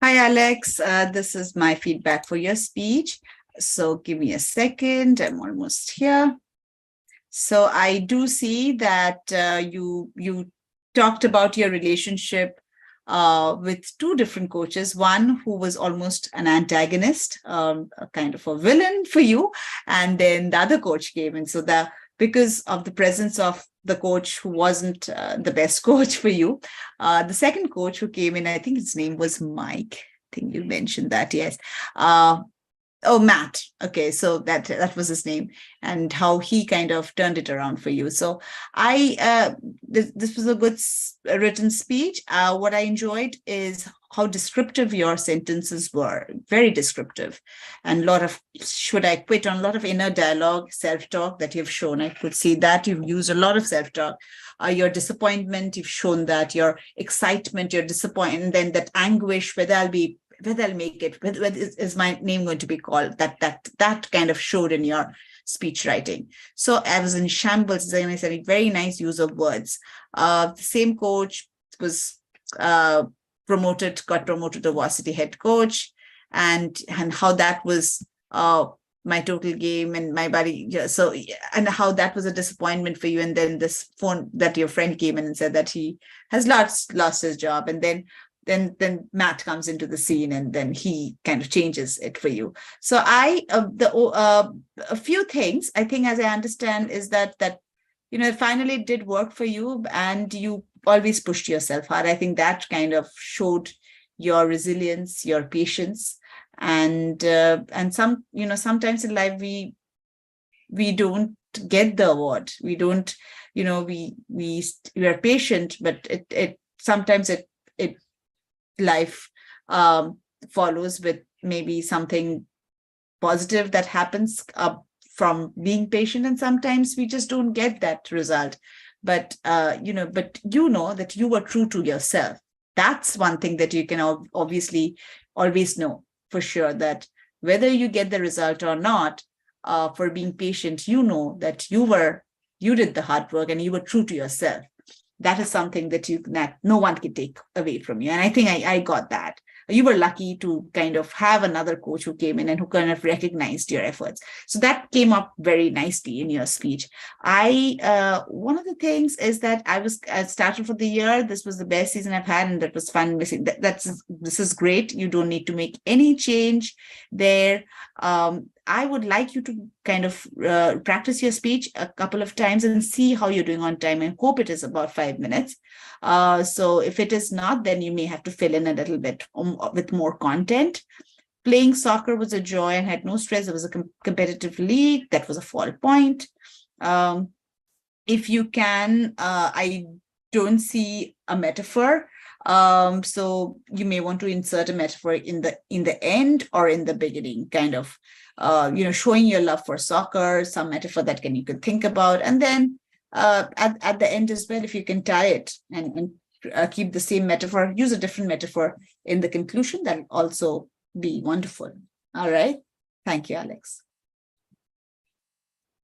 Hi, Alex. This is my feedback for your speech. So give me a second. I'm almost here. So I do see that you talked about your relationship with two different coaches. One who was almost an antagonist, a kind of a villain for you, and then the other coach came in. So because of the presence of the coach who wasn't the best coach for you, the second coach who came in, I think his name was Mike. I think you mentioned that, yes. Oh, Matt. Okay, so that was his name, and how he kind of turned it around for you. So this was a good written speech. What I enjoyed is how descriptive your sentences were, very descriptive, and a lot of should I quit on a lot of inner dialogue, self-talk that you've shown. I could see that you've used a lot of self-talk. Your disappointment, you've shown that. Your excitement, your disappointment, and then that anguish, whether I'll make it, whether is my name going to be called, that kind of showed in your speech writing. So I was in shambles, and I said, a very nice use of words. The same coach was got promoted to varsity head coach, and how that was my total game and my body. Yeah, so, and how that was a disappointment for you. And then this phone that your friend came in and said that he has lost his job. And then Matt comes into the scene, and then he kind of changes it for you. So a few things I think, as I understand, is that finally it did work for you, and you always pushed yourself hard. I think that kind of showed your resilience, your patience, and sometimes in life we don't get the award. We don't, we are patient, but it sometimes life follows with maybe something positive that happens from being patient, and sometimes we just don't get that result. But that you were true to yourself. That's one thing that you can obviously always know for sure, that whether you get the result or not, for being patient, that you did the hard work and you were true to yourself. That is something that no one can take away from you. And I think I got that. You were lucky to kind of have another coach who came in and who kind of recognized your efforts. So that came up very nicely in your speech. One of the things is that I started for the year. This was the best season I've had, and that was fun. This is great. You don't need to make any change there. I would like you to kind of practice your speech a couple of times and see how you're doing on time, and hope it is about 5 minutes. So if it is not, then you may have to fill in a little bit with more content. Playing soccer was a joy and had no stress. It was a competitive league. That was a fall point. If you can, I don't see a metaphor. So you may want to insert a metaphor in the end or in the beginning, kind of, showing your love for soccer, some metaphor that you could think about. And then at the end as well, if you can tie it and keep the same metaphor, use a different metaphor in the conclusion, that'll also be wonderful. All right. Thank you, Alex.